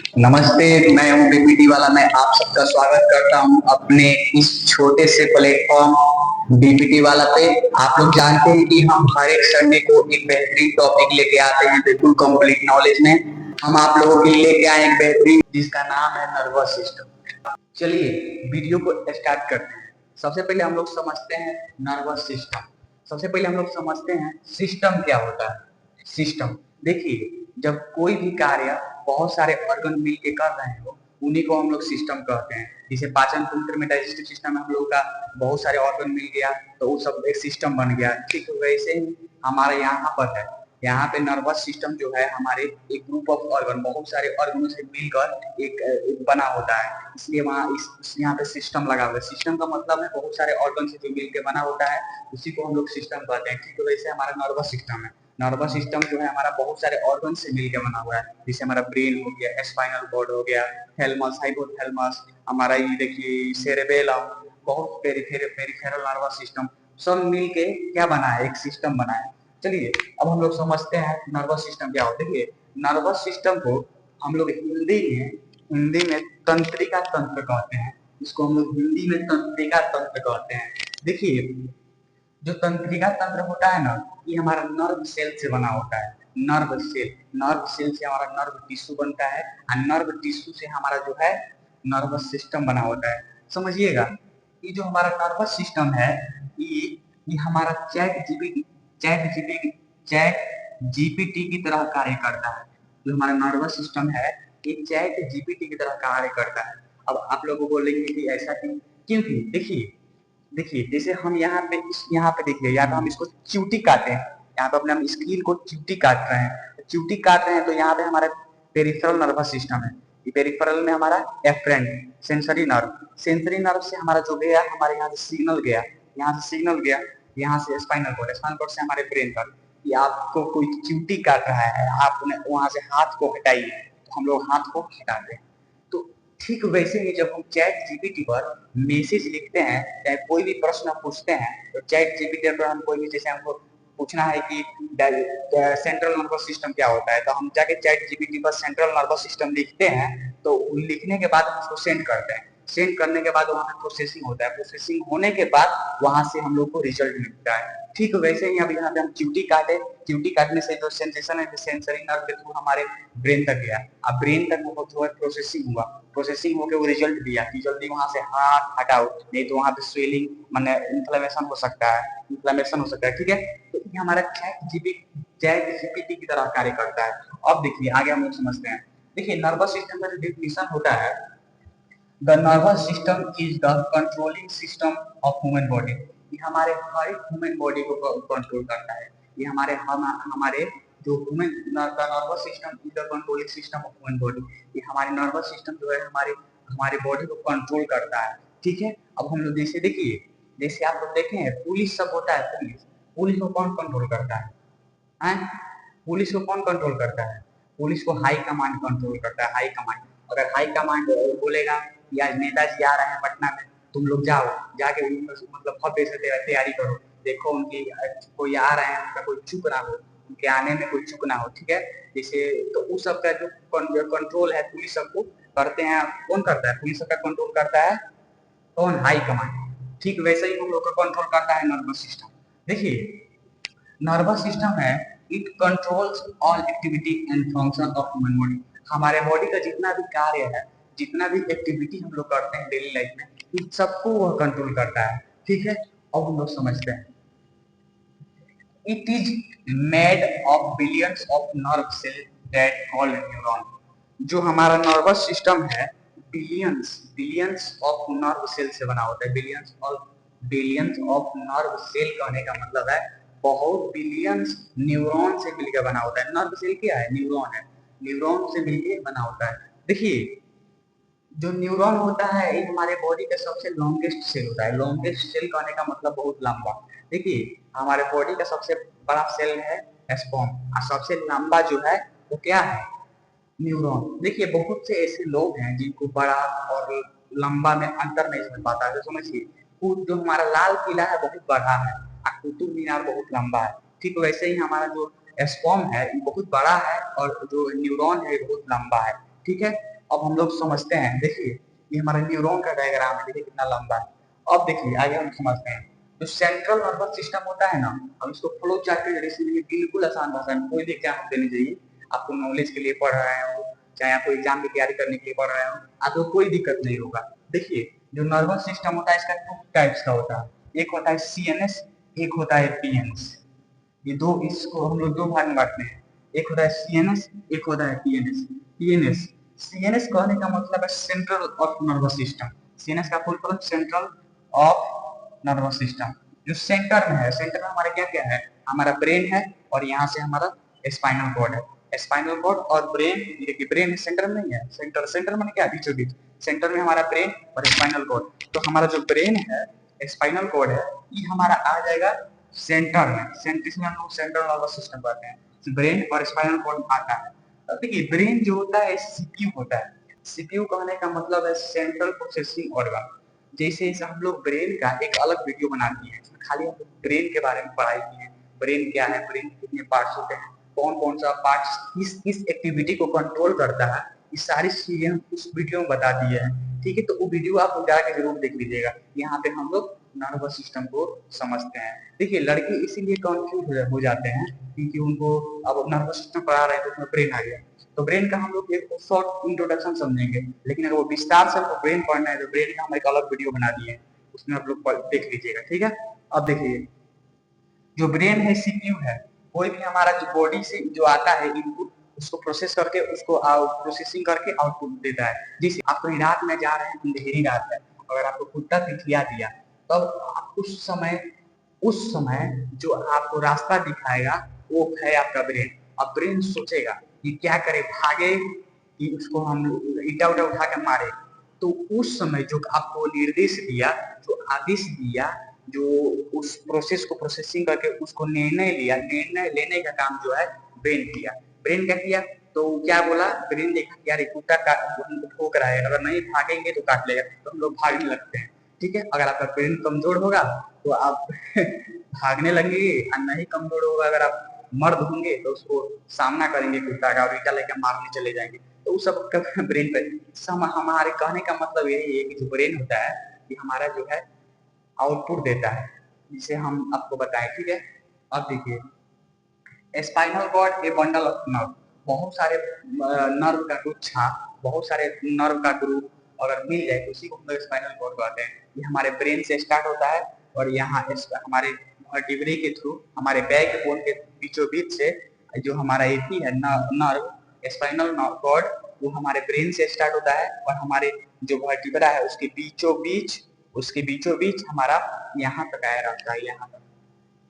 नमस्ते। मैं हूं बीपीटी वाला। मैं आप सबका स्वागत करता हूं अपने इस छोटे से प्लेटफॉर्म बीपीटी वाला पे। आप लोग जानते हैं कि हम हर एक संडे को एक बेहतरीन टॉपिक लेके आते हैं, बिल्कुल कंप्लीट नॉलेज में। हम आप लोगों के लिए लेके आए एक बेहतरीन जिसका नाम है नर्वस सिस्टम। चलिए वीडियो को स्टार्ट करते हैं। सबसे पहले हम लोग समझते हैं नर्वस सिस्टम। सबसे पहले हम लोग समझते हैं सिस्टम क्या होता है। सिस्टम देखिए, जब कोई भी कार्य बहुत सारे ऑर्गन मिल के कर रहे हो उन्हीं को हम लोग सिस्टम कहते हैं। जैसे पाचन तंत्र में डाइजेस्टिव सिस्टम में हम लोग का बहुत सारे ऑर्गन मिल गया तो वो सब एक सिस्टम बन गया। ठीक वैसे ही हमारे यहाँ पर है, यहाँ पे नर्वस सिस्टम जो है हमारे एक ग्रुप ऑफ ऑर्गन, बहुत सारे ऑर्गनों से मिलकर एक बना होता है, इसलिए वहाँ यहाँ पे सिस्टम लगा हुआ है। सिस्टम का मतलब है बहुत सारे ऑर्गन से जो मिलकर बना होता है, उसी को हम लोग सिस्टम कहते हैं। ठीक है, वैसे हमारा नर्वस सिस्टम है। नर्वस सिस्टम जो है हमारा बहुत सारे ऑर्गन से मिलकर बना हुआ है, जैसे हमारा ब्रेन हो गया, स्पाइनल कॉर्ड हो गया, थैलमस, हाइपोथैलमस, हमारा ये देखिए सेरेबेलम, बहुत पेरिफेरल नर्वस सिस्टम, सब मिलके क्या बना है, एक सिस्टम बना है। चलिए अब हम लोग समझते हैं नर्वस सिस्टम क्या होता है। देखिए नर्वस सिस्टम को हम लोग हिंदी में तंत्रिका तंत्र कहते हैं। इसको हम लोग हिंदी में तंत्रिका तंत्र कहते हैं। देखिए जो तंत्रिका तंत्र होता है ना, ये हमारा नर्व सेल से बना होता है। नर्व सेल से हमारा नर्व टिश्यू बनता है और नर्व टिश्यू से हमारा जो है नर्वस सिस्टम बना होता है। समझिएगा, ये जो हमारा नर्वस सिस्टम है, ये ये हमारा चैट जीपीटी की तरह कार्य करता है। जो हमारा नर्वस सिस्टम है ये चैट जीपीटी की तरह कार्य करता है। अब आप लोगों को बोलेंगे कि ऐसा क्यों? क्योंकि देखिए देखिए जैसे हम यहाँ पे देखिए, या तो हम इसको च्यूटी काटे हैं, यहाँ पे अपने हम स्क्रीन को च्यूटी काट रहे हैं, च्यूटी काट रहे हैं तो यहाँ पे हमारा पेरिफेरल नर्वस सिस्टम है। ये पेरिफेरल में हमारा एफरेंट सेंसरी नर्व से हमारा जो गया, हमारे यहाँ से सिग्नल गया, यहाँ से सिग्नल गया, यहाँ से स्पाइनल कोर्ड से हमारे ब्रेन तक। ये आपको कोई च्यूटी काट रहा है, आप वहां से हाथ को हटाइए, तो हम लोग हाथ को हटाते हैं। तो ठीक वैसे ही जब हम चैट जीपीटी पर मैसेज लिखते हैं, चाहे कोई भी प्रश्न पूछते हैं, तो चैट जीपीटी पर हम कोई भी, जैसे हमको पूछना है कि सेंट्रल नर्वस सिस्टम क्या होता है, तो हम जाके चैट जीपीटी पर सेंट्रल नर्वस सिस्टम लिखते हैं, तो लिखने के बाद हम उसको सेंड करते हैं। सेंड करने के बाद वहां पे प्रोसेसिंग होता है, प्रोसेसिंग होने के बाद वहां से हम लोग को रिजल्ट मिलता है। ठीक वैसे ही अब यहाँ पे हम च्यूटी काटने से जो सेंसेशन है सेंसरी नर्व के थ्रू हमारे ब्रेन तक गया। अब ब्रेन तक वो जो है प्रोसेसिंग होकर वो रिजल्ट दिया कि जल्दी वहां से हाथ हटाओ, नहीं तो वहां पे स्वेलिंग माने इन्फ्लेमेशन हो सकता है। ठीक है, तो ये हमारा चैट जीपीटी की तरह कार्य करता है। अब देखिए आगे हम लोग समझते हैं। देखिए नर्वस सिस्टम का जो डिफिनेशन होता है, the nervous system is the controlling system of human body. ये हमारे हर एक ह्यूमन बॉडी को कंट्रोल करता है। ये हमारे जो human nervous system is the controlling system of human body. ये हमारे नर्वस सिस्टम जो है हमारे हमारे बॉडी को कंट्रोल करता है। ठीक है, अब हम लोग जैसे देखिए, जैसे आप लोग देखे हैं पुलिस सब होता है, पुलिस पुलिस को कौन कंट्रोल करता है? पुलिस को कौन कंट्रोल करता है? पुलिस को हाई कमांड कंट्रोल करता है। हाई कमांड, अगर हाई कमांड बोलेगा कि आज नेताजी आ रहे हैं पटना में, तुम लोग जाओ, जाके मतलब भव्य से तैयारी करो, देखो उनकी कोई आ रहे हैं, उनका कोई चूक ना हो, उनके आने में कोई चूक ना हो। ठीक है, जैसे तो उस सब का जो कंट्रोल है पुलिस सबको करते हैं, कौन करता है? पुलिस सबका कंट्रोल करता है कौन? High command. ठीक वैसे ही हम लोग का कंट्रोल करता है नर्वस सिस्टम। देखिए नर्वस सिस्टम है, it controls all activity and function of human body. हमारे बॉडी का जितना भी कार्य है, जितना भी एक्टिविटी हम लोग करते हैं डेली लाइफ में, इन सबको वह कंट्रोल करता है। ठीक है, अब हम लोग समझते हैं। It is made of billions of nerve cell that called neuron. जो हमारा नर्वस सिस्टम है, billions billions of nerve cell से बना होता है। बिलियंस ऑफ नर्व सेल कहने का मतलब है बहुत बिलियंस न्यूरॉन से मिलकर बना होता है। नर्व सेल क्या है? न्यूरॉन है, न्यूरॉन से मिलकर बना होता है। देखिए जो न्यूरॉन होता है ये हमारे बॉडी का सबसे लॉन्गेस्ट सेल होता है। लॉन्गेस्ट सेल कहने का मतलब बहुत लंबा। देखिए हमारे बॉडी का सबसे बड़ा सेल है स्पर्म, और सबसे लंबा जो है वो क्या है? न्यूरॉन। देखिए बहुत से ऐसे लोग हैं जिनको बड़ा और लंबा में अंतर नहीं समझ पाता है। तो समझिए जो हमारा लाल किला है बहुत बड़ा है और कुतुब मीनार बहुत लंबा है। ठीक वैसे ही हमारा जो स्पर्म है ये बहुत बड़ा है और जो न्यूरॉन है ये बहुत लंबा है। ठीक है, अब हम लोग समझते हैं, देखिए ये हमारा न्यूरॉन का डायग्राम है, देखिए कितना लंबा है। अब देखिए आगे हम समझते हैं, जो सेंट्रल नर्वस सिस्टम होता है ना, हम इसको फ्लो चार्ट के जरिए से बिल्कुल आसान भाषा में कोई भी एग्जाम देने जाइए, आपको नॉलेज के लिए पढ़ रहे हो, चाहे आप एग्जाम की तैयारी करने के लिए पढ़ रहे हो, आपको कोई दिक्कत नहीं होगा। देखिए जो नर्वस सिस्टम होता है इसका टू टाइप्स का होता है, एक होता है सीएनएस, एक होता है पीएनएस। ये दो, इसको हम लोग दो भाग में बांटते हैं, एक होता है सीएनएस, एक होता है पीएनएस। पीएनएस, सीएनएस कहने का मतलब है central of nervous system. CNS का full form central of nervous system. जो सेंटर में है, सेंटर में हमारे क्या क्या है, हमारा ब्रेन है और यहाँ से हमारा स्पाइनल कॉर्ड है। स्पाइनल कॉर्ड और ब्रेन, देखिए ब्रेन सेंटर में नहीं है, सेंटर, सेंटर में क्या, बीचों बीच, सेंटर में हमारा ब्रेन और स्पाइनल कॉर्ड। तो हमारा जो ब्रेन है, स्पाइनल कॉर्ड है, ये हमारा आ जाएगा सेंटर में, सेंटर हम लोग सेंट्रल नर्वस सिस्टम कहते हैं, ब्रेन और स्पाइनल कॉर्ड आता है। तो देखिए ब्रेन जो होता है सीपीयू होता है। सीपीयू कहने का मतलब है सेंट्रल प्रोसेसिंग ऑर्गन। जैसे हम लोग ब्रेन का एक अलग वीडियो बना दिए हैं, खाली हम ब्रेन के बारे में पढ़ाई की है, ब्रेन क्या है, ब्रेन के कितने पार्ट्स होते हैं, कौन कौन सा पार्ट किस किस एक्टिविटी को कंट्रोल करता है, ये सारी चीजें हम उस वीडियो में बता दिए हैं। ठीक है, तो वो वीडियो आप जाके जरूर देख लीजिएगा। यहाँ पे हम लोग नर्वस सिस्टम को समझते हैं। देखिए लड़के इसीलिए कंफ्यूज हो जाते हैं क्योंकि उनको अब नर्वस सिस्टम पढ़ा रहे हैं तो उसमें ब्रेन आ गया। तो ब्रेन का हम लोग एक शॉर्ट इंट्रोडक्शन समझेंगे, लेकिन अगर वो विस्तार से हमको ब्रेन पढ़ना है तो ब्रेन का हम एक अलग वीडियो बना दिए हैं, उसमें आप लोग देख लीजिएगा। ठीक है, अब देखिए जो ब्रेन है सीपीयू है, कोई भी हमारा जो बॉडी से जो आता है इनपुट, उसको प्रोसेस करके उसको प्रोसेसिंग करके आउटपुट देता है। जैसे आप कहीं रात में जा रहे हैं, अंधेरी रात है, अगर आपको कुत्ता पिटिया दिया, तब आप उस समय जो आपको रास्ता दिखाएगा वो है आपका ब्रेन। अब ब्रेन सोचेगा कि क्या करे, भागे कि उसको हम ईटा उटा उठा के मारे। तो उस समय जो आपको निर्देश दिया, जो आदेश दिया, जो उस प्रोसेस को प्रोसेसिंग करके उसको निर्णय लिया, निर्णय लेने का काम जो है ब्रेन किया। ब्रेन क्या किया, तो क्या बोला, ब्रेन देखा कि यार कुत्ता ठोक रहा है, अगर नहीं भागेंगे तो काट लेगा, तो हम लोग भागने लगते हैं। ठीक है, अगर आपका ब्रेन कमजोर होगा तो आप भागने लगेंगे, और नहीं कमजोर होगा, अगर आप मर्द होंगे तो उसको सामना करेंगे कुत्ता का और ईटा लेकर मारने चले जाएंगे। तो उस सब ब्रेन पे हमारे कहने का मतलब यही है कि जो ब्रेन होता है ये हमारा जो है आउटपुट देता है, जिसे हम आपको बताएं। ठीक है, अब देखिए spinal chord A bundle of nerve, बहुत सारे नर्व का गुच्छा, बहुत सारे नर्व का ग्रुप अगर मिल जाए तो उसी को हम लोग स्पाइनल कॉर्ड कहते हैं। ये हमारे ब्रेन से स्टार्ट होता है और यहाँ हमारे वर्टिब्रे के थ्रू हमारे बैक बोन के बीचों बीच से जो हमारा एक ही है नर्व स्पाइनल कॉर्ड, वो हमारे ब्रेन से स्टार्ट होता है और हमारे जो वर्टिब्रा है उसके बीचों बीच हमारा यहाँ तक आया रहता है,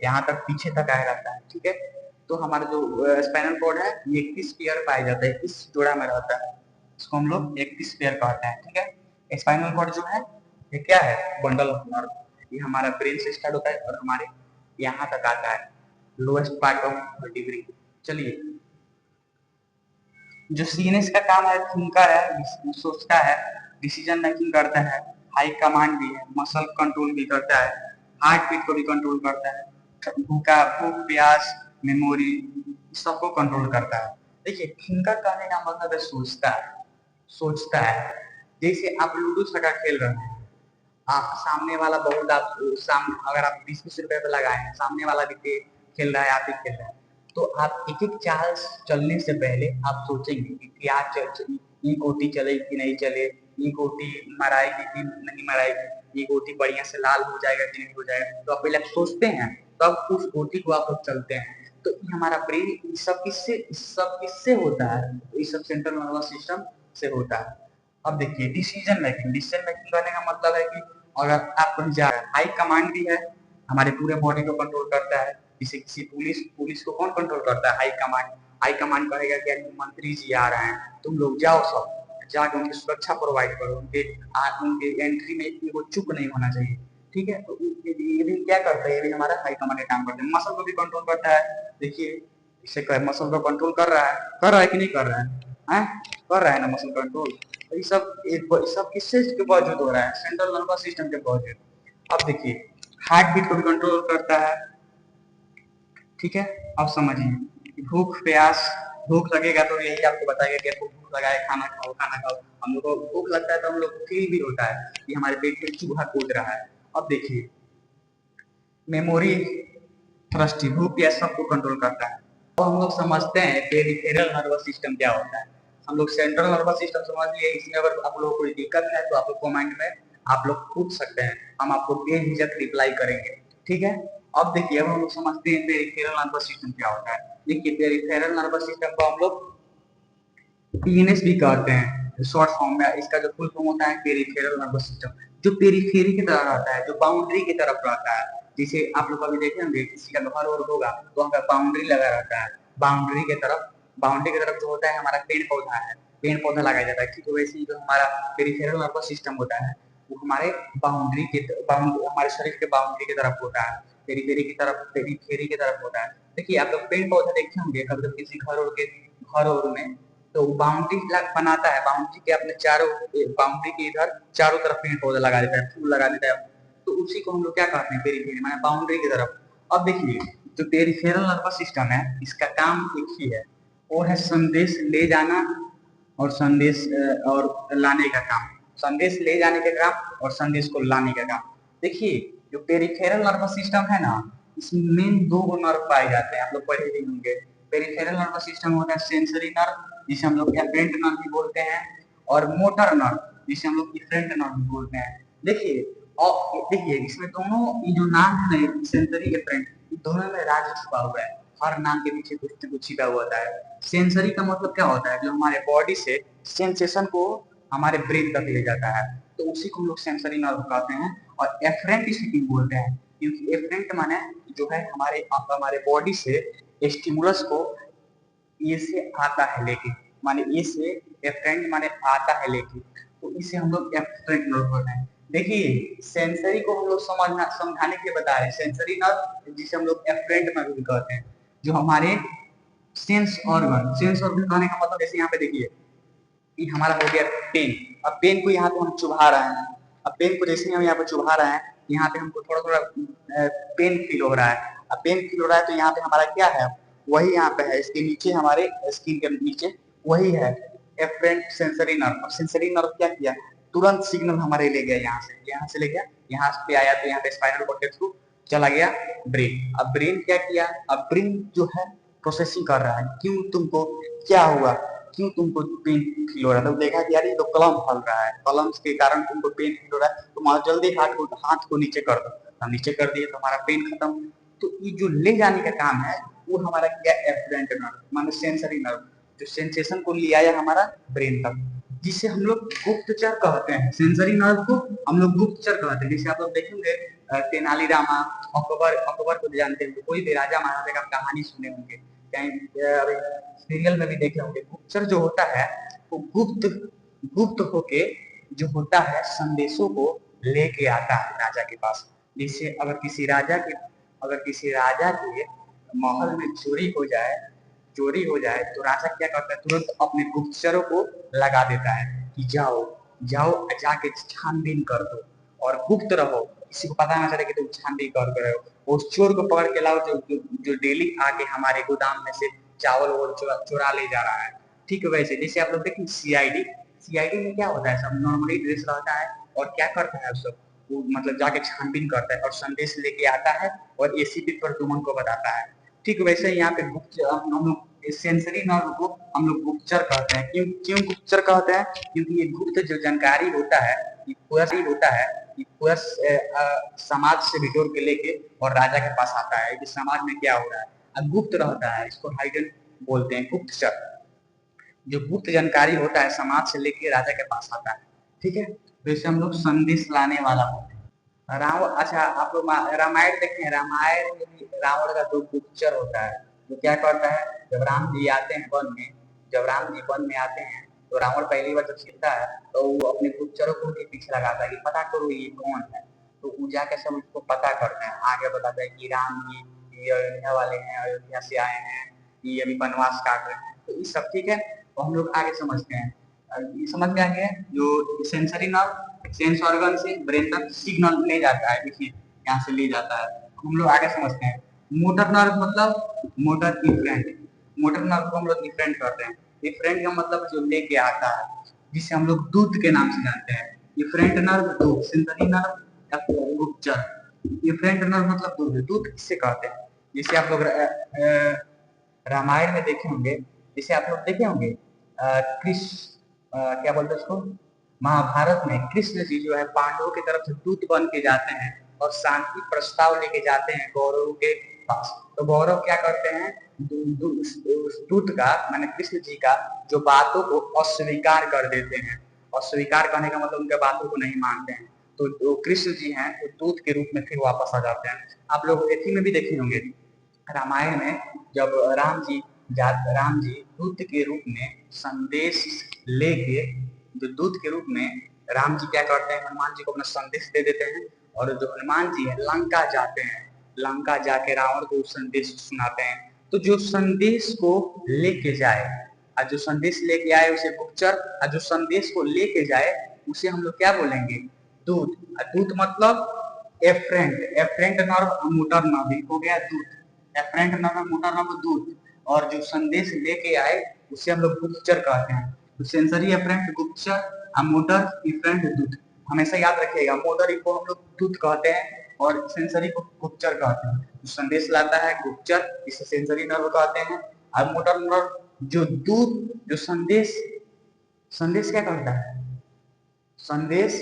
यहाँ तक पीछे तक आया रहता है। ठीक है, तो हमारा जो स्पाइनल कॉर्ड है ये 21 पेयर पाया जाता है, इस जोड़ा में रहता है, इसको हम लोग 21 पेयर कहते हैं। ठीक है, स्पाइनल कॉर्ड जो है ये क्या है, बंडल ऑफ नर्व, ये हमारा ब्रेन से स्टार्ट होता है और हमारे यहाँ तक आता है, लोएस्ट पार्ट ऑफ वर्टिब्रे। चलिए, जो सीएनएस का काम है, थिंकर है, सोचता है, डिसीजन मेकिंग करता है, हाई कमांड भी है, मसल कंट्रोल भी करता है, हार्ट बीट को भी कंट्रोल करता है, भूख प्यास मेमोरी सबको कंट्रोल करता है। देखिए थिंकर कहने का मतलब है सोचता है। जैसे आप लूडो छक्का खेल रहे हैं, आप सामने वाला बहुत आप अगर आप 20-20 रुपए पे लगाए हैं, सामने वाला भी खेल रहा है, आप भी खेल रहे हैं, तो आप एक एक चाल चलने से पहले आप सोचेंगे कि क्या ये गोटी चले कि नहीं चले, ये गोटी मराएगी कि नहीं मराएगी, ये गोटी बढ़िया से लाल हो जाएगा कि नहीं हो जाएगा, तो आप पहले सोचते हैं तब उस गोटी को आप चलते हैं। तो ये हमारा ब्रेन सब किससे होता है, ये सब सेंट्रल नर्वस सिस्टम से होता है। अब देखिए डिसीजन मेकिंग करने का मतलब है कि अगर आप कहीं जा रहे हैं, हाई कमांड भी है, हमारे पूरे बॉडी को कंट्रोल करता है। जैसे किसी पुलिस को कौन कंट्रोल करता है, हाई कमांड कहेगा कि मंत्री जी आ रहे हैं, तुम लोग जाओ, सब जाके उनकी सुरक्षा प्रोवाइड करो, उनके एंट्री में वो चुप नहीं होना चाहिए। ठीक है, तो ये भी क्या करता है, ये भी हमारा हाई कमांड का काम करता है। मसल को भी कंट्रोल करता है, देखिए इसे मसल को कंट्रोल कर रहा है कि नहीं कर रहा है, कर रहा है ना मसल कंट्रोल। ये सब किससे के बावजूद हो रहा है, सेंट्रल नर्वस सिस्टम के बावजूद। अब देखिए हार्ट बीट को भी कंट्रोल करता है। ठीक है, अब समझिए भूख प्यास भूख लगेगा तो यही आपको बताएगा कि आपको भूख लगा है, खाना खाओ खाना खाओ। हम लोग को भूख लगता है तो हम लोग को फील भी होता है कि हमारे पेट में चूहा कूद रहा है। अब देखिए, मेमोरी थ्रस्टी भूख या सबको कंट्रोल करता है। तो हम लोग समझते हैं पेरिफेरल नर्वस सिस्टम क्या होता है। हम लोग सेंट्रल नर्वस सिस्टम समझ लिए, इसमें अगर आप लोगों को कोई दिक्कत है तो आप लोग कमेंट में आप लोग पूछ सकते हैं, हम आपको बेझिझक रिप्लाई करेंगे, ठीक है। अब देखिए, अब हम लोग समझते हैं पेरिफेरल नर्वस सिस्टम क्या होता है। देखिए, पेरिफेरल नर्वस सिस्टम को हम लोग पीएनएस भी कहते हैं शॉर्ट फॉर्म में। इसका जो फुल फॉर्म होता है पेरिफेरल नर्वस सिस्टम, जो पेरिफेरी की तरह रहता है, जो बाउंड्री की तरफ रहता है। जैसे आप लोग अभी देखे होंगे किसी का घर और होगा तो वहाँ पे बाउंड्री लगा रहता है, बाउंड्री की तरफ, बाउंड्री की तरफ जो होता है हमारा पेड़ पौधा है, पेड़ पौधा लगाया जाता है। ठीक वैसे ही जो हमारा पेरिफेरल नर्वस सिस्टम होता है वो हमारे बाउंड्री के हमारे शरीर के बाउंड्री की तरफ होता है, पेरिफेरी की तरफ, पेरिफेरी की तरफ होता है। देखिए, आप लोग पेड़ पौधा देखे होंगे कभी किसी घर और में, तो बाउंड्री बनाता है, बाउंड्री के अपने चारों, बाउंड्री के इधर चारों तरफ पेड़ पौधा लगा देता है, फूल लगा देता है। तो उसी को हम लोग क्या कहते हैं, पेरिफेरी माने बाउंड्री की तरफ। अब देखिए, जो पेरिफेरल नर्वस सिस्टम है इसका काम एक ही है, वो है संदेश ले जाना और संदेश और लाने का काम, संदेश ले जाने का काम और संदेश को लाने का काम। देखिए, जो पेरिफेरल नर्वस सिस्टम है ना, इसमें मेन दो नर्व पाए जाते हैं, आप लोग पढ़े भी होंगे। पेरिफेरल नर्वस सिस्टम होता है सेंसरी नर्व, जिसे हम लोग एफरेंट नर्व भी बोलते हैं, और मोटर नर्व, जिसे हम लोग इफरेंट नर्व भी बोलते हैं। देखिए, और देखिए इसमें दोनों ये जो नाम है ना, सेंसरी इफरेंट, दोनों में राज छुपा हुआ है। हर नाम के पीछे कुछ न कुछ छिपा हुआ होता है। सेंसरी का मतलब क्या होता है, जो हमारे बॉडी से सेंसेशन को हमारे ब्रेन तक ले जाता है, तो उसी को हम लोग सेंसरी नर्व कहते हैं। और एफरेंट स्पीकिंग बोलते हैं, क्योंकि एफरेंट माने जो है हमारे बॉडी से स्टिमुलस को ये से आता है लेके, माने ये से एफरेंट माने आता है लेके, तो इसे हम लोग एफरेंट नर्व बोलते हैं। देखिए, सेंसरी को हम लोग समझाने के लिए बता रहे हैं, सेंसरी नर्व जिसे हम लोग एफरेंट नर्व भी कहते हैं, जो हमारे सेंस ऑर्गन कहने का मतलब, जैसे यहाँ पे देखिए ये हमारा हो गया पेन। अब पेन को यहाँ पे हम चुभा रहे हैं, अब पेन को जैसे हम यहाँ पे चुभा रहे हैं, यहाँ पे हमको थोड़ा थोड़ा पेन फील हो रहा है। अब पेन फील हो रहा है तो यहाँ पे हमारा क्या है, वही यहाँ पे है, इसके नीचे हमारे स्किन के नीचे वही है एफरेंट सेंसरी नर्व। अब सेंसरी नर्व क्या किया, तुरंत सिग्नल हमारे ले गया, यहाँ से ले गया, यहाँ पे आया तो यहाँ पे स्पाइनल कॉर्ड के थ्रू चला गया ब्रेन। अब ब्रेन क्या किया, अब ब्रेन जो है प्रोसेसिंग कर रहा है, क्यों तुमको क्या हुआ, क्यों तुमको पेन फील हो रहा है। तो देखा कि यार ये तो कलम फल रहा है, कलम के कारण तुमको पेन फील हो रहा है, तो जल्दी हाथ को नीचे कर दो। हम नीचे कर दिए तो हमारा पेन खत्म। तो ये जो ले जाने का काम है वो हमारा क्या, एफरेंट नर्व माने सेंसरी नर्व, जो सेंसेशन को ले आया हमारा ब्रेन तक, जिसे हम लोग गुप्तचर कहते हैं। सेंसरी नर्व को हम लोग गुप्तचर कहते हैं। जैसे आप लोग देखेंगे तेनालीरामा, अकबर, अकबर को जानते हैं, कोई भी राजा महाराजा का कहानी सुने होंगे, कहीं सीरियल में भी देखे होंगे। गुप्तचर जो होता है वो गुप्त गुप्त होके जो होता है संदेशों को लेके आता है राजा के पास। जैसे अगर किसी राजा के महल में चोरी हो जाए तो राजा क्या करता है, तुरंत अपने गुप्तचरों को लगा देता है कि जाओ जाओ जाके छानबीन कर दो और गुप्त रहो, किसी को पता ना चले कि तुम छानबीन कर रहे हो। उस चोर को पकड़ के लाओ जो डेली आके हमारे गोदाम में से चावल वो चुरा ले जा रहा है। ठीक है, वैसे जैसे आप लोग देखें सीआईडी में क्या होता है, सब नॉर्मली ड्रेस रहता है और क्या करता है सब, वो मतलब जाके छानबीन करता है और संदेश लेके आता है और एसीपी प्रदुमन को बताता है। ठीक वैसे यहाँ पे हम लोग सेंसरी नर्व को हम लोग गुप्तचर कहते हैं। क्यों क्यों गुप्तचर कहते हैं, क्योंकि ये गुप्त जो जानकारी होता है, ये पूरा समाज से बिटोर के लेके और राजा के पास आता है कि समाज में क्या हो रहा है। अब गुप्त रहता है, इसको हाइडन बोलते हैं, गुप्तचर। जो गुप्त जानकारी होता है समाज से लेके राजा के पास आता है। ठीक है, तो इसे हम लोग संदेश लाने वाला बोलते हैं। रावण, अच्छा आप लोग रामायण देखे हैं, रामायण में रावण का दो गुप्तचर होता है, जो क्या करता है, जब राम जी आते हैं वन में, जब राम जी वन में आते हैं तो रावण पहली बार जब सीखता है तो वो अपने गुप्तचरों को उनके पीछे लगाता है कि पता करो ये कौन है। तो वो जाके सब उसको पता करते हैं, आगे बताता है कि राम जी ये अयोध्या वाले हैं, अयोध्या से आए हैं, ये अभी वनवास काट रहे हैं। तो ये सब ठीक है, तो हम लोग आगे समझते हैं। ये समझ में आ गया, जो सेंसरी नर्व सेंस ऑर्गन से ब्रेन तक सिग्नल ले जाता है, देखिए यहाँ से ले जाता है। हम लोग आगे समझते हैं। मोटर नर्व मतलब मोटर इफरेंट, मोटर नर्व को हम लोग डिफरेंट करते हैं। डिफरेंट का मतलब जो लेके आता है, जिसे हम लोग दूध के नाम से जानते हैं। डिफरेंट नर्व दूध, सेंसरी नर्व या फिर गुप्तचर। डिफरेंट नर्व मतलब दूध, दूध किससे कहते हैं? जिसे आप लोग रामायण में देखे होंगे, जिसे आप लोग देखे होंगे कृष्ण क्या बोलते हैं उसको, महाभारत में कृष्ण जी जो है पांडवों की तरफ से दूत बन के जाते हैं और शांति प्रस्ताव लेके जाते हैं कौरवों के पास। तो गौरव क्या करते हैं, उस दूत का मैंने कृष्ण जी का जो बातों को अस्वीकार कर देते हैं। अस्वीकार करने का मतलब उनके बातों को नहीं मानते हैं। तो जो कृष्ण जी हैं वो दूत के रूप में फिर वापस आ जाते हैं। आप लोग एथी में भी देखे होंगे रामायण में, जब राम जी दूत के रूप में संदेश लेके, जो दूत के रूप में राम जी क्या करते हैं, हनुमान जी को अपना संदेश दे देते हैं। और जो हनुमान जी है लंका जाते हैं, लंका जाके रावण को संदेश सुनाते हैं। तो जो संदेश को लेके जाए, और जो संदेश लेके आए उसे गुप्तचर, और जो संदेश को लेके जाए उसे हम लोग क्या बोलेंगे, दूत। दूत मतलब efferent, efferent nerve motor nerve हो गया दूत। एफरेंट नर्व मोटर नर्व दूत। और जो संदेश लेके आए उसे हम लोग गुप्तचर कहते हैं। तो सेंसरी एफरेंट गुप्तचर, मोटर इफरेंट दूत। हमेशा याद रखिएगा, मोटर को हम लोग दूत कहते हैं और सेंसरी को गुप्तचर कहते हैं। जो संदेश लाता है गुप्तचर, इसे सेंसरी नर्व कहते हैं। और मोटर नर्व जो दूत, जो संदेश, संदेश क्या करता है, संदेश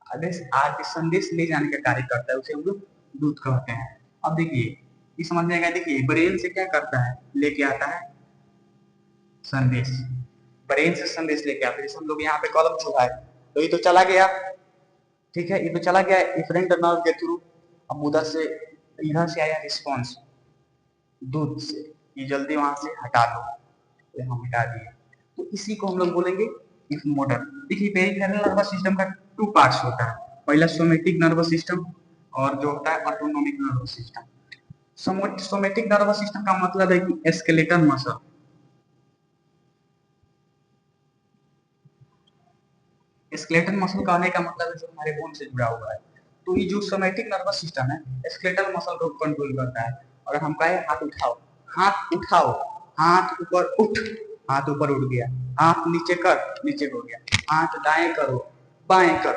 आदेश आगे संदेश ले जाने का कार्य करता है, उसे हम लोग दूत कहते हैं। अब देखिए ये समझ में आएगा। देखिए ब्रेन से क्या करता है, लेके आता है संदेश, ब्रेन से संदेश लेके आता है। जैसे हम लोग यहाँ पे कॉलम छुड़ा है तो ये तो चला गया, ठीक है, ये तो चला गया इफरेंट नर्व के थ्रू। अब उधर से इधर से आया रिस्पॉन्स दूध से, ये जल्दी वहां से हटा दो, तो हम हटा दिए। तो इसी को हम लोग बोलेंगे इफ मोटर। देखिए पेरिफेरल नर्वस सिस्टम का टू पार्ट्स होता है, पहला सोमेटिक नर्वस सिस्टम और जो होता है autonomic nervous system. Somatic nervous system का मतलब है कि स्केलेटल मसल, स्केलेटल मसल कहने का मतलब है जो हमारे बोन से जुड़ा हुआ है। तो ये जो सोमेटिक नर्वस सिस्टम है स्केलेटल मसल को कंट्रोल करता है। और हम कहे हाथ उठाओ, हाथ उठाओ, हाथ ऊपर उठ, हाथ ऊपर उठ गया, हाथ नीचे कर, नीचे हो गया, हाथ दाएं करो, बाएं कर,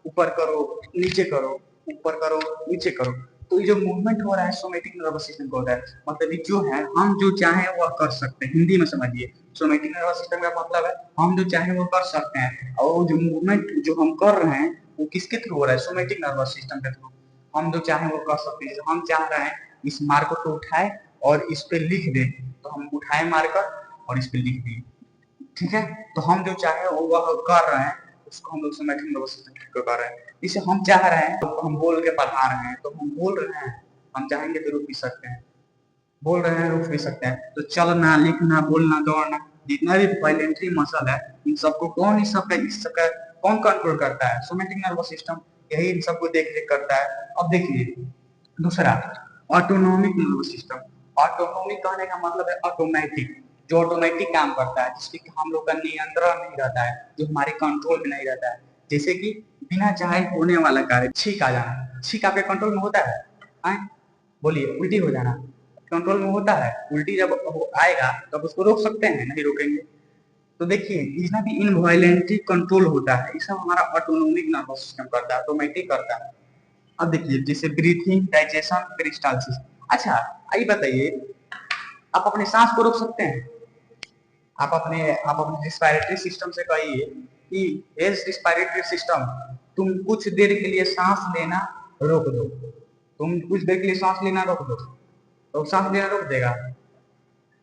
ऊपर करो, नीचे करो, ऊपर करो, नीचे करो। तो ये जो मूवमेंट हो रहा है सोमेटिक नर्वस सिस्टम को होता है। मतलब जो है हम जो चाहे वह कर सकते हैं, हिंदी में समझिए। सोमेटिक नर्वस सिस्टम का मतलब है हम जो चाहे वो कर सकते हैं। और जो मूवमेंट जो हम कर रहे हैं वो किसके थ्रू हो रहा है, सोमेटिक नर्वस सिस्टम के थ्रू। हम जो चाहे वो कर सकते हैं। हम चाह रहे हैं इस मार्कर को उठाए और इस पे लिख दे, तो हम उठाए मार्कर और इस पे लिख दिए, ठीक है। तो हम जो चाहे वो वह कर रहे हैं, उसको हम लोग सोमेटिक नर्वस सिस्टम को कर रहे हैं। इसे हम चाह रहे हैं तो हम बोल के पढ़ा रहे हैं, तो हम बोल रहे हैं, हम चाहेंगे तो रुक भी सकते हैं, बोल रहे हैं रुक भी सकते हैं। तो चलना, लिखना, बोलना, दौड़ना, जितना भी वाइलेंट्री मसल है, इन सबको कौन इस सबका कौन कंट्रोल करता है, सोमेटिक नर्वस सिस्टम। यही इन सबको देख रेख करता है। अब देखिए दूसरा ऑटोनोमिक नर्वस सिस्टम। ऑटोनोमिक कहने का मतलब है ऑटोमेटिक, जो ऑटोमेटिक काम करता है, जिसके हम लोग का नियंत्रण नहीं रहता है, जो हमारे कंट्रोल में नहीं रहता है। जैसे कि बिना चाहे होने वाला कार्य, छींक आ जाना, छींक आपके कंट्रोल में होता है? बोलिए, उल्टी हो जाना कंट्रोल में होता है? उल्टी जब आएगा तब उसको रोक सकते हैं? नहीं रोकेंगे। तो देखिए जितना भी इनवॉयलेंटरी कंट्रोल होता है ये सब हमारा ऑटोनोमिक नर्वस सिस्टम करता है, ऑटोमेटिक करता है। अब देखिए जैसे ब्रीथिंग, डाइजेशन, पेरिस्टालसिस। अच्छा आइए बताइए, आप अपने सांस को रोक सकते हैं? आप अपने रिस्पायरेटरी सिस्टम से कहिए कि रिस्पायरेटरी सिस्टम तुम कुछ देर के लिए सांस लेना रोक दो, तुम कुछ देर के लिए सांस लेना रोक दो, तो सांस लेना रोक देगा।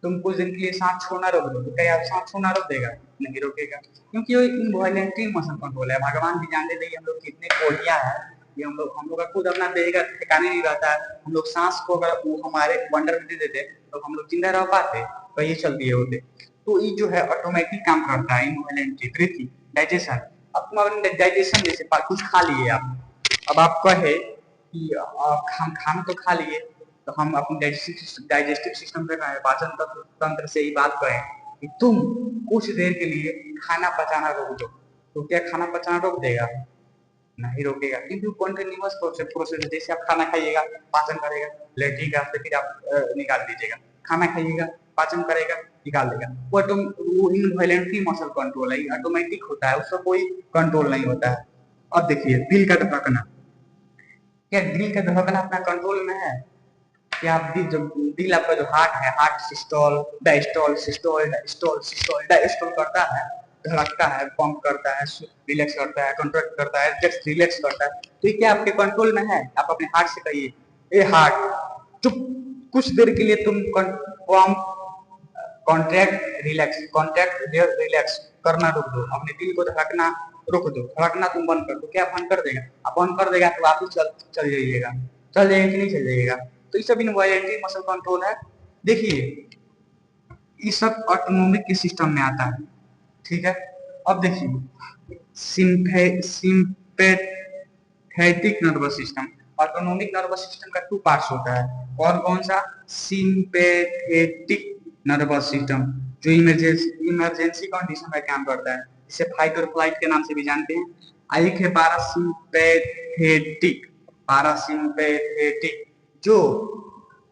तुम कुछ दिन के लिए सांस छोड़ना रोक दो, तो क्या आप सांस छोड़ना रोक देगा? नहीं रोकेगा, क्योंकि ये इनवॉलेंटरी मसल कंट्रोल है। भगवान भी जानते थे हम लोग कितने कोढ़िया है, ये हम लोग का खुद अपना देह का ठिकाने नहीं रहता है। हम लोग सांस को अगर वो हमारे वंडर में दे देते तो हम लोग जिंदा रह पाते, तो ये चल दिए होते। तो ये जो है ऑटोमेटिक काम करता है, इनवॉलेंटरी ब्रीथिंग, डाइजेशन। अब तुम अपने डाइजेशन जैसे कुछ खा लिए आप, अब आप कहे कि हम खाना तो खा लिए, तो हम अपने डाइजेस्टिव सिस्टम पे कहें, पाचन तंत्र से ही बात करें कि तुम कुछ देर के लिए खाना पचाना रोक दो, तो क्या खाना पचाना रोक देगा? नहीं रोकेगा, क्योंकि कॉन्टिन्यूअस प्रोसेस जैसे आप खाना खाइएगा, पाचन करेगा, लेटिएगा, फिर आप निकाल दीजिएगा, खाना खाइएगा, पाचन करेगा, निकाल देगा। वो इनवॉलेंटरी मसल कंट्रोल है, ऑटोमेटिक होता है, उसका कोई कंट्रोल नहीं होता है। अब देखिए दिल का धड़कना, क्या दिल का धड़कना अपना कंट्रोल में है? कि आप दिल आपका जो हार्ट है, heart systole diastole systole diastole systole diastole करता है, धड़कता है, पंप करता है, रिलैक्स करता है, कंट्रैक्ट करता है, जस्ट रिलैक्स करता है, तो ये क्या आपके कंट्रोल में है? आप अपने हार्ट से कहिए, ए हार्ट चुप, कुछ देर के लिए तुम pump contract relax, contract relax करना रोक दो, अपने दिल को धड़कना रोक दो, धड़कना तुम बंद कर दो। क्या बंद कर देगा? आप बंद कर देगा तो आप ही चल जाइएगा, चल जाएगा कि नहीं चल जाइएगा? तो ये सब इनवॉलेंटरी मसल कंट्रोल है। देखिए ये सब ऑटोनोमिक के सिस्टम में आता है, ठीक है। अब देखिए sympathetic nervous system, autonomic nervous system का 2 पार्ट्स होता है। कौन कौन सा? सिंपैथेटिक नर्वस सिस्टम जो इमरजेंसी कंडीशन में काम करता है, इसे फाइट और फ्लाइट के नाम से भी जानते हैं। एक है पैरासिम्पैथेटिक, पैरासिम्पैथेटिक जो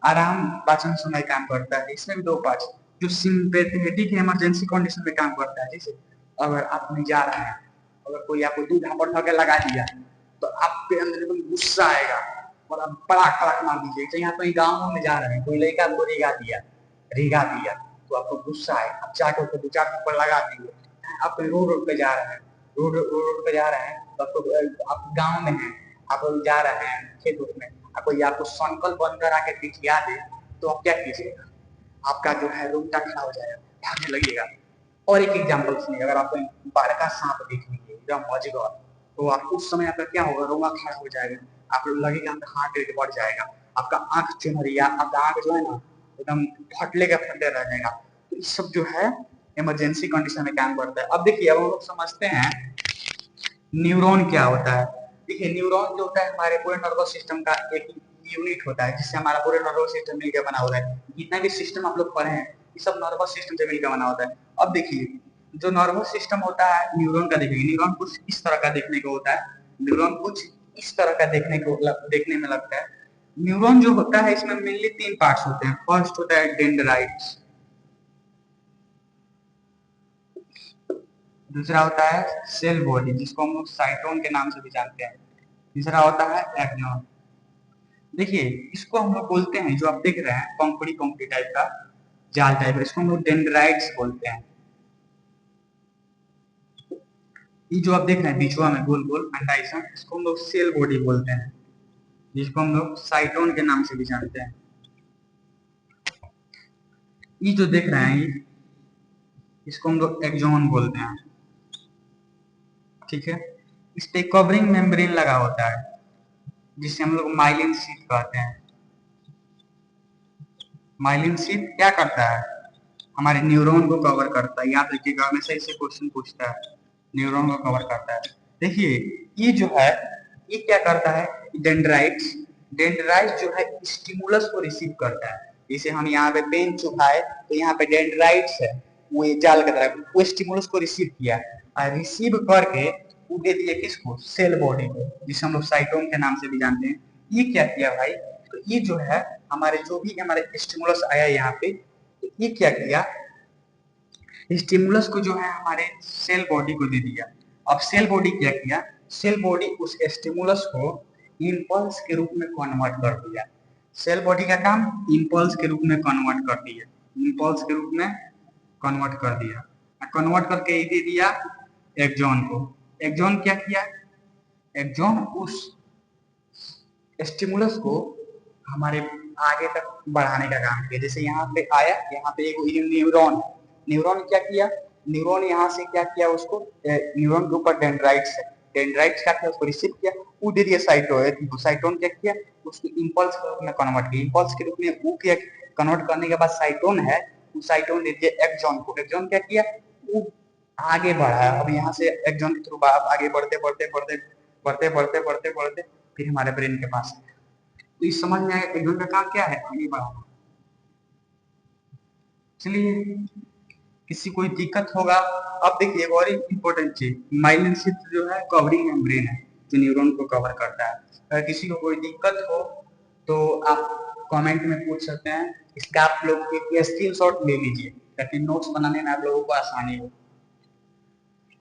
आराम पाचन समय काम करता है। इसमें भी 2 पार्ट, जो सिंपैथेटिक इमरजेंसी कंडीशन में काम करता है, जैसे अगर आप कहीं जा रहे हैं, अगर कोई आपको दूध हापड़ के लगा दिया तो आपके अंदर एकदम गुस्सा आएगा और आप पड़ाक पड़ाक मार दीजिए। चाहे आप कहीं गाँव में जा रहे हैं, कोई लड़का आपको रिगा दिया तो आपको गुस्सा आए, आप चाटो को 2-4 थप्पड़ लगा देंगे। आप रोड पे जा रहे हैं, रोड पे जा रहे हैं तो आपको, आप गाँव में हैं, आप जा रहे हैं खेत में, कोई आपको संकल बनकर आके पिटिया दे तो आप क्या कीजिएगा? आपका जो है रोंगटा खड़ा हो जाएगा, भागने लगेगा। और एक एग्जांपल सुनिए, अगर आप बड़का सांप देख लीजिए एकदम अजगर, तो आप उस समय आपका क्या होगा? रोंगा खड़ा हो जाएगा, आपको लगेगा आपका हार्ट रेट बढ़ जाएगा, आपका आंख चुनरिया, आपका आंख जो है ना एकदम फटले का फटले रह जाएगा। तो ये सब जो है इमरजेंसी कंडीशन में काम करता है। अब देखिए, अब हम लोग समझते हैं न्यूरॉन क्या होता है। देखिए न्यूरॉन जो होता है हमारे पूरे नर्वस सिस्टम का एक यूनिट होता है, जिससे हमारा पूरे नर्वस सिस्टम मिलकर बना होता है। जितना भी सिस्टम आप लोग पढ़े हैं ये सब नर्वस सिस्टम से मिलकर बना होता है। अब देखिए जो नर्वस सिस्टम होता है न्यूरॉन का, देखिए न्यूरॉन कुछ इस तरह का देखने को होता है, न्यूरॉन कुछ इस तरह का देखने में लगता है। न्यूरॉन जो होता है इसमें मेनली 3 पार्ट्स होते हैं। फर्स्ट होता है डेंड्राइट्स, दूसरा होता है सेल बॉडी जिसको हम लोग साइटोन के नाम से भी जानते हैं, तीसरा होता है एक्सॉन। देखिए इसको हम लोग बोलते हैं, जो आप देख रहे हैं पंखुड़ी पंखुड़ी टाइप का जाल टाइप, इसको हम लोग डेंड्राइट्स बोलते हैं। ये जो आप देख रहे हैं बीचवा में गोल गोल अंडाइसन, इसको हम लोग सेल बॉडी बोलते हैं, जिसको हम लोग साइटोन के नाम से भी जानते हैं। ये जो देख रहे हैं इसको हम लोग एक्सॉन बोलते हैं, ठीक है। इस पे कवरिंग मेम्ब्रेन लगा होता है जिसे हम लोग माइलिन शीट कहते हैं। माइलिन शीट क्या करता है? हमारे न्यूरॉन को कवर करता है। याद रखिएगा, हमेशा इसे क्वेश्चन पूछता है, न्यूरॉन को कवर करता है। देखिए ये जो है ये क्या करता है? डेंड्राइट्स, डेंड्राइट्स जो है स्टिमुलस को रिसीव करता है। जैसे हम यहाँ पे पेन चुभाए तो यहाँ पे डेंड्राइट्स है, वो ये जाल की तरह वो स्टिमुलस को रिसीव किया और रिसीव करके वो दे दिया किसको? सेल बॉडी को, जिसे हम लोग साइटोन के नाम से भी जानते हैं। ये क्या किया भाई? तो ये जो है हमारे जो भी हमारे स्टिमुलस आया यहाँ पे, तो ये क्या किया? स्टिमुलस को जो है हमारे सेल बॉडी को दे दिया। अब सेल बॉडी क्या किया? सेल बॉडी उस स्टिमुलस को इम्पल्स के रूप में कन्वर्ट कर दिया। सेल बॉडी का काम इम्पल्स के रूप में कन्वर्ट कर दिया, इम्पल्स के रूप में कन्वर्ट कर दिया, कन्वर्ट करके दे दिया एक्सॉन को। एक्सॉन क्या किया? एक्सॉन उस स्टिमुलस को हमारे आगे तक बढ़ाने का काम किया। जैसे यहाँ पे आया, यहाँ पे एक न्यूरॉन, न्यूरॉन क्या किया? न्यूरॉन यहाँ से क्या किया? उसको न्यूरॉन के ऊपर डेंड्राइट्स है, डेंड्राइट्स क्या किया? उसको रिसीव किया, वो दे दिया साइटोन। साइटोन क्या किया? उसको इम्पल्स के रूप में कन्वर्ट किया, इम्पल्स के रूप में वो किया, कन्वर्ट करने के बाद साइटोन है, वो साइटोन दे दिया एक्सॉन को। एक्सॉन क्या किया? वो आगे बढ़ा। अब यहाँ से एक्सॉन के थ्रू आगे बढ़ते बढ़ते बढ़ते बढ़ते बढ़ते बढ़ते बढ़ते फिर हमारे ब्रेन के पास। तो इस समझ में आया एक्सॉन का काम क्या है? आगे बढ़ाना। चलिए किसी कोई दिक्कत होगा। अब देखिए एक और इम्पोर्टेंट चीज, माइलिन शीथ जो है कवरिंग मेम्ब्रेन है जो न्यूरॉन को कवर करता है। अगर किसी को कोई दिक्कत हो तो आप कमेंट में पूछ सकते हैं। इसका आप लोग एक स्क्रीनशॉट ले लीजिए ताकि नोट्स बनाने में आप लोगों को आसानी हो।